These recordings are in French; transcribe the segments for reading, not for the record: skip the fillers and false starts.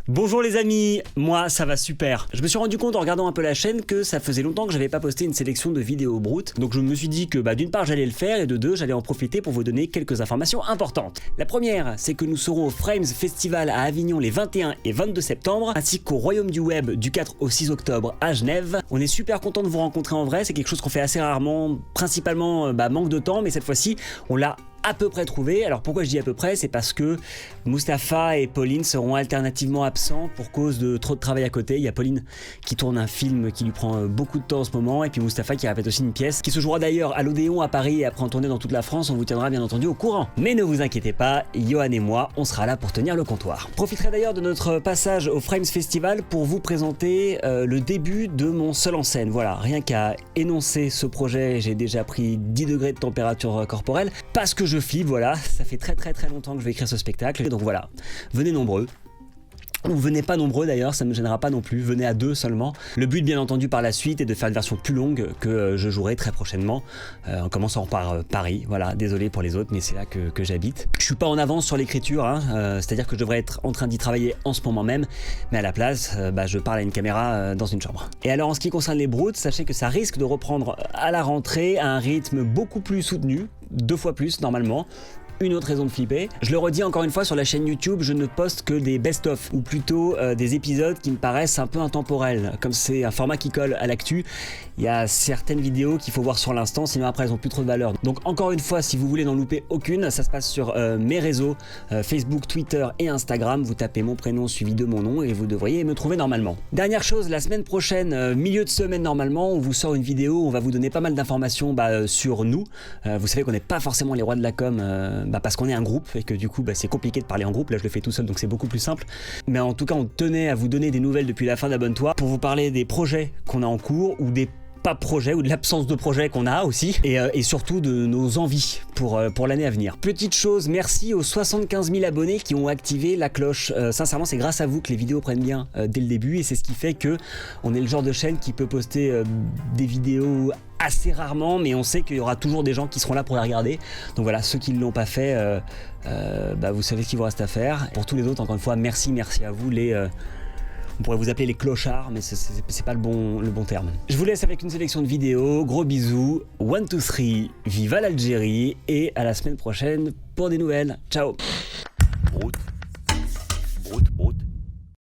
Bonjour les amis, moi ça va super. Je me suis rendu compte en regardant un peu la chaîne que ça faisait longtemps que j'avais pas posté une sélection de vidéos brutes. Donc je me suis dit que d'une part j'allais le faire et de deux j'allais en profiter pour vous donner quelques informations importantes. La première, c'est que nous serons au Frames Festival à Avignon les 21 et 22 septembre, ainsi qu'au Royaume du Web du 4 au 6 octobre à Genève. On est super content de vous rencontrer en vrai, c'est quelque chose qu'on fait assez rarement, principalement manque de temps, mais cette fois-ci on l'a à peu près trouvé. Alors pourquoi je dis à peu près, c'est parce que Mustapha et Pauline seront alternativement absents pour cause de trop de travail à côté. Il y a Pauline qui tourne un film qui lui prend beaucoup de temps en ce moment, et puis Mustapha qui répète aussi une pièce qui se jouera d'ailleurs à l'Odéon à Paris et après en tournée dans toute la France. On vous tiendra bien entendu au courant. Mais ne vous inquiétez pas, Johan et moi, on sera là pour tenir le comptoir. Je profiterai d'ailleurs de notre passage au Frames Festival pour vous présenter le début de mon seul en scène. Voilà, rien qu'à énoncer ce projet, j'ai déjà pris 10 degrés de température corporelle parce que je flippe, voilà, ça fait très longtemps que je vais écrire ce spectacle, donc voilà, venez nombreux. Ou venez pas nombreux d'ailleurs, ça me gênera pas non plus, venez à 2 seulement. Le but bien entendu par la suite est de faire une version plus longue que je jouerai très prochainement, en commençant par Paris, voilà, désolé pour les autres mais c'est là que j'habite. Je suis pas en avance sur l'écriture, c'est-à-dire que je devrais être en train d'y travailler en ce moment même, mais à la place, je parle à une caméra dans une chambre. Et alors en ce qui concerne les broutes, sachez que ça risque de reprendre à la rentrée à un rythme beaucoup plus soutenu, 2 fois plus normalement. Une autre raison de flipper. Je le redis encore une fois, sur la chaîne YouTube, je ne poste que des best-of, ou plutôt des épisodes qui me paraissent un peu intemporels. Comme c'est un format qui colle à l'actu, il y a certaines vidéos qu'il faut voir sur l'instant, sinon après elles ont plus trop de valeur. Donc encore une fois, si vous voulez n'en louper aucune, ça se passe sur mes réseaux, Facebook, Twitter et Instagram. Vous tapez mon prénom suivi de mon nom et vous devriez me trouver normalement. Dernière chose, la semaine prochaine, milieu de semaine normalement, on vous sort une vidéo, on va vous donner pas mal d'informations sur nous. Vous savez qu'on n'est pas forcément les rois de la com, parce qu'on est un groupe et que du coup c'est compliqué de parler en groupe. Là je le fais tout seul donc c'est beaucoup plus simple, mais en tout cas on tenait à vous donner des nouvelles depuis la fin d'Abonne-toi pour vous parler des projets qu'on a en cours ou des pas projets ou de l'absence de projets qu'on a aussi, et surtout de nos envies pour l'année à venir. Petite chose, merci aux 75 000 abonnés qui ont activé la cloche. Sincèrement c'est grâce à vous que les vidéos prennent bien dès le début, et c'est ce qui fait que on est le genre de chaîne qui peut poster des vidéos assez rarement, mais on sait qu'il y aura toujours des gens qui seront là pour les regarder. Donc voilà, ceux qui ne l'ont pas fait, vous savez ce qu'il vous reste à faire. Pour tous les autres, encore une fois, merci à vous on pourrait vous appeler les clochards, mais c'est pas le bon terme. Je vous laisse avec une sélection de vidéos, gros bisous, 1, 2, 3, viva l'Algérie, et à la semaine prochaine pour des nouvelles. Ciao. Broute.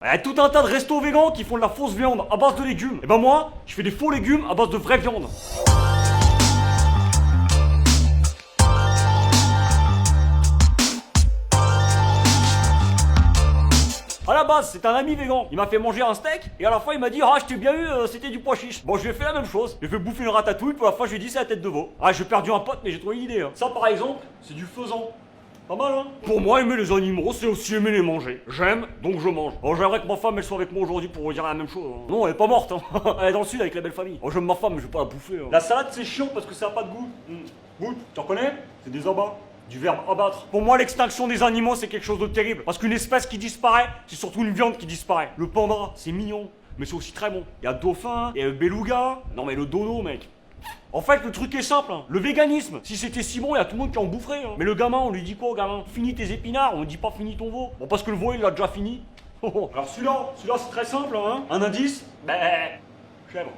Il y a tout un tas de restos végans qui font de la fausse viande à base de légumes. Et moi, je fais des faux légumes à base de vraie viande. À la base, c'est un ami végan. Il m'a fait manger un steak et à la fin il m'a dit je t'ai bien eu, c'était du pois chiche. Bon, je lui ai fait la même chose. J'ai fait bouffer une ratatouille, pour la fin je lui ai dit c'est la tête de veau. J'ai perdu un pote mais j'ai trouvé une idée. Ça par exemple, c'est du faisan. Pas mal Pour moi, aimer les animaux, c'est aussi aimer les manger. J'aime, donc je mange. J'aimerais que ma femme elle soit avec moi aujourd'hui pour vous dire la même chose. Non, elle est pas morte. Elle est dans le sud avec la belle famille. J'aime ma femme mais je vais pas la bouffer. La salade c'est chiant parce que ça a pas de goût. Goût, tu reconnais? C'est des abats. Du verbe abattre. Pour moi, l'extinction des animaux, c'est quelque chose de terrible. Parce qu'une espèce qui disparaît, c'est surtout une viande qui disparaît. Le panda, c'est mignon, mais c'est aussi très bon. Il y a le dauphin, il y a le beluga. Non mais le dodo, mec. En fait, le truc est simple, le véganisme. Si c'était si bon, il y a tout le monde qui en boufferait. Mais le gamin, on lui dit quoi au gamin? Finis tes épinards, on lui dit pas finis ton veau. Bon, parce que le veau, il l'a déjà fini. Alors celui-là c'est très simple, Un indice, chèvre.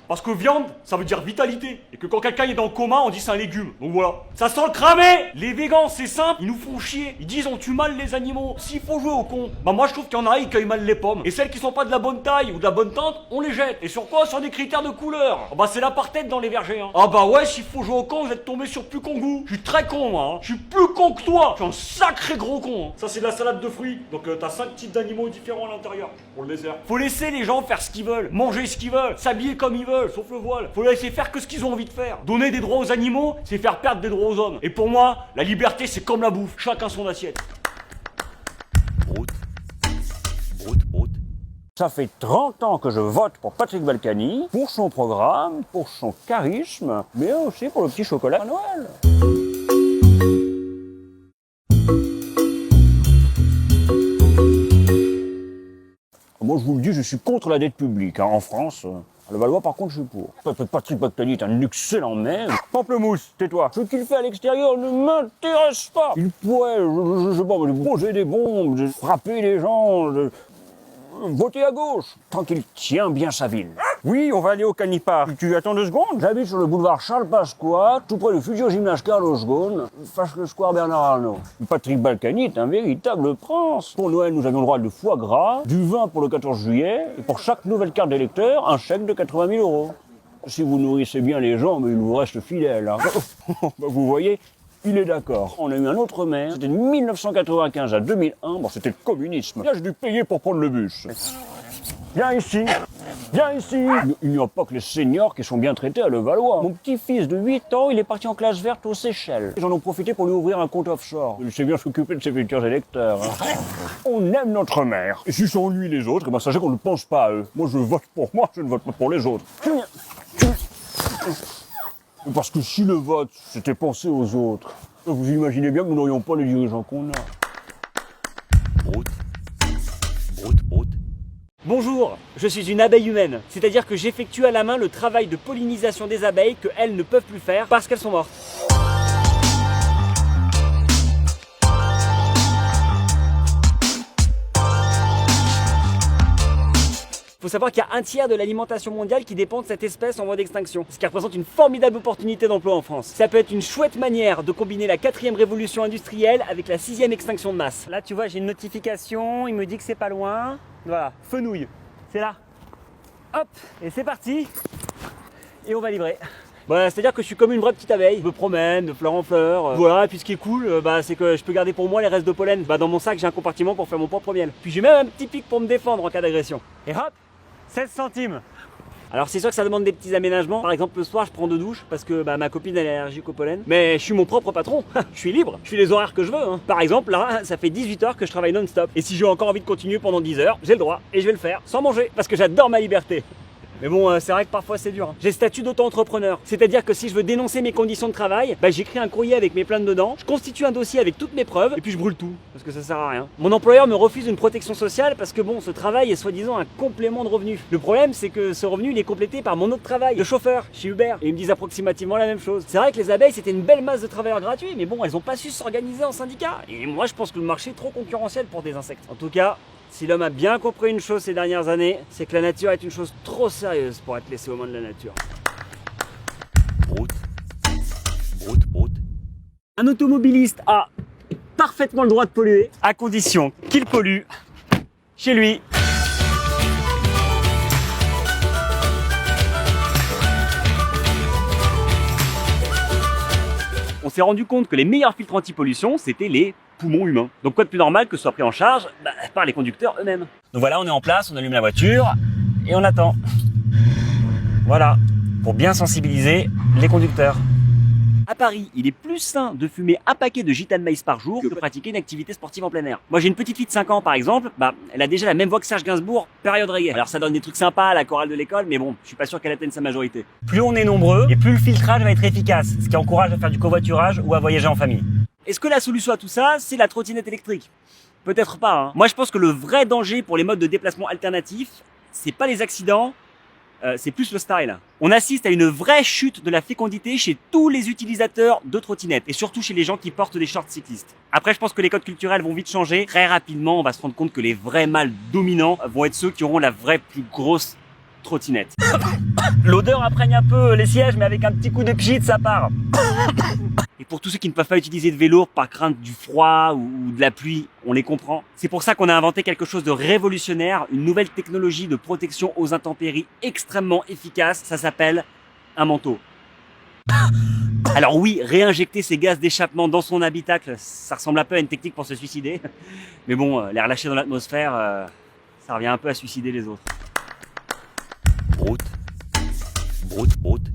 Parce que viande, ça veut dire vitalité. Et que quand quelqu'un est dans le coma, on dit c'est un légume. Donc voilà. Ça sent le cramé. Les végans, c'est simple, ils nous font chier. Ils disent on tue mal les animaux. S'il faut jouer au con, moi je trouve qu'il y en a, ils cueillent mal les pommes. Et celles qui sont pas de la bonne taille ou de la bonne teinte, on les jette. Et sur quoi? Sur des critères de couleur. C'est l'apartheid dans les vergers. Ouais, s'il faut jouer au con, vous êtes tombé sur plus con que vous. Je suis très con, moi. Je suis plus con que toi. Je suis un sacré gros con. Ça c'est de la salade de fruits. Donc t'as 5 types d'animaux différents à l'intérieur. Pour le dessert. Faut laisser les gens faire ce qu'ils veulent, manger ce qu'ils veulent, s'habiller comme ils veulent. Sauf le voile. Faut laisser faire que ce qu'ils ont envie de faire. Donner des droits aux animaux, c'est faire perdre des droits aux hommes. Et pour moi, la liberté, c'est comme la bouffe. Chacun son assiette. Broute. Ça fait 30 ans que je vote pour Patrick Balkany, pour son programme, pour son charisme, mais aussi pour le petit chocolat à Noël. Moi, je vous le dis, je suis contre la dette publique. En France, le Valois, par contre, je suis pour. Patrick Balkany est un excellent maire. Pamplemousse, tais-toi. Ce qu'il fait à l'extérieur ne m'intéresse pas. Il pourrait, je sais pas, poser des bombes, frapper les gens, Votez à gauche, tant qu'il tient bien sa ville. Oui, on va aller au Canipar. Tu attends 2 secondes? J'habite sur le boulevard Charles Pasqua, tout près du futur gymnase Carlos Ghosn, face le square Bernard Arnault. Patrick Balkany est un véritable prince. Pour Noël, nous avions le droit de foie gras, du vin pour le 14 juillet, et pour chaque nouvelle carte d'électeur, un chèque de 80 000 €. Si vous nourrissez bien les gens, mais il vous reste fidèle. Hein. Vous voyez, il est d'accord. On a eu un autre maire, c'était de 1995 à 2001, bon c'était le communisme. Là j'ai dû payer pour prendre le bus. Viens ici, viens ici. Il n'y a pas que les seniors qui sont bien traités à Levallois. Mon petit-fils de 8 ans, il est parti en classe verte aux Seychelles. Ils en ont profité pour lui ouvrir un compte offshore. Il sait bien s'occuper de ses futurs électeurs. Hein. On aime notre maire. Et si sont lui les autres, eh ben sachez qu'on ne pense pas à eux. Moi je vote pour moi, je ne vote pas pour les autres. Parce que si le vote, c'était penser aux autres, vous imaginez bien que nous n'aurions pas les dirigeants qu'on a. Broute. Broute, broute. Bonjour, je suis une abeille humaine, c'est-à-dire que j'effectue à la main le travail de pollinisation des abeilles que elles ne peuvent plus faire parce qu'elles sont mortes. Il faut savoir qu'il y a un tiers de l'alimentation mondiale qui dépend de cette espèce en voie d'extinction, ce qui représente une formidable opportunité d'emploi en France. Ça peut être une chouette manière de combiner la 4e révolution industrielle avec la 6e extinction de masse. Là tu vois, j'ai une notification, il me dit que c'est pas loin. Voilà, fenouil, c'est là. Hop, et c'est parti. Et on va livrer. Bah, c'est-à-dire que je suis comme une vraie petite abeille, je me promène de fleur en fleur, voilà, et puis ce qui est cool, c'est que je peux garder pour moi les restes de pollen. Dans mon sac j'ai un compartiment pour faire mon propre miel. Puis j'ai même un petit pic pour me défendre en cas d'agression. Et hop, 16 centimes. Alors c'est sûr que ça demande des petits aménagements. Par exemple le soir je prends 2 douches parce que ma copine elle est allergique au pollen. Mais je suis mon propre patron, je suis libre, je fais les horaires que je veux. Hein. Par exemple là, ça fait 18 heures que je travaille non-stop. Et si j'ai encore envie de continuer pendant 10 heures, j'ai le droit. Et je vais le faire sans manger parce que j'adore ma liberté. Mais bon, c'est vrai que parfois c'est dur. Hein. J'ai le statut d'auto-entrepreneur. C'est-à-dire que si je veux dénoncer mes conditions de travail, j'écris un courrier avec mes plaintes dedans, je constitue un dossier avec toutes mes preuves, et puis je brûle tout, parce que ça sert à rien. Mon employeur me refuse une protection sociale parce que bon, ce travail est soi-disant un complément de revenu. Le problème, c'est que ce revenu, il est complété par mon autre travail, de chauffeur, chez Uber. Et ils me disent approximativement la même chose. C'est vrai que les abeilles, c'était une belle masse de travailleurs gratuits, mais bon, elles ont pas su s'organiser en syndicat. Et moi, je pense que le marché est trop concurrentiel pour des insectes. En tout cas, si l'homme a bien compris une chose ces dernières années, c'est que la nature est une chose trop sérieuse pour être laissée aux mains de la nature. Broute. Broute, broute. Un automobiliste a parfaitement le droit de polluer, à condition qu'il pollue chez lui. On s'est rendu compte que les meilleurs filtres anti-pollution, c'était les poumons humains. Donc quoi de plus normal que ce soit pris en charge par les conducteurs eux-mêmes. Donc voilà, on est en place, on allume la voiture et on attend. Voilà, pour bien sensibiliser les conducteurs. À Paris, il est plus sain de fumer un paquet de gitane maïs par jour que de pratiquer une activité sportive en plein air. Moi j'ai une petite fille de 5 ans par exemple, elle a déjà la même voix que Serge Gainsbourg, période reggae. Alors ça donne des trucs sympas à la chorale de l'école, mais bon, je suis pas sûr qu'elle atteigne sa majorité. Plus on est nombreux, et plus le filtrage va être efficace, ce qui encourage à faire du covoiturage ou à voyager en famille. Est-ce que la solution à tout ça, c'est la trottinette électrique? Peut-être pas, hein. Moi je pense que le vrai danger pour les modes de déplacement alternatifs, c'est pas les accidents, c'est plus le style. On assiste à une vraie chute de la fécondité chez tous les utilisateurs de trottinettes et surtout chez les gens qui portent des shorts cyclistes. Après, je pense que les codes culturels vont vite changer. Très rapidement, on va se rendre compte que les vrais mâles dominants vont être ceux qui auront la vraie plus grosse trottinette. L'odeur imprègne un peu les sièges, mais avec un petit coup de pchit, ça part. Et pour tous ceux qui ne peuvent pas utiliser de vélo par crainte du froid ou de la pluie, on les comprend. C'est pour ça qu'on a inventé quelque chose de révolutionnaire, une nouvelle technologie de protection aux intempéries extrêmement efficace. Ça s'appelle un manteau. Alors oui, réinjecter ces gaz d'échappement dans son habitacle, ça ressemble un peu à une technique pour se suicider. Mais bon, les relâcher dans l'atmosphère, ça revient un peu à suicider les autres. Broute. Broute, broute.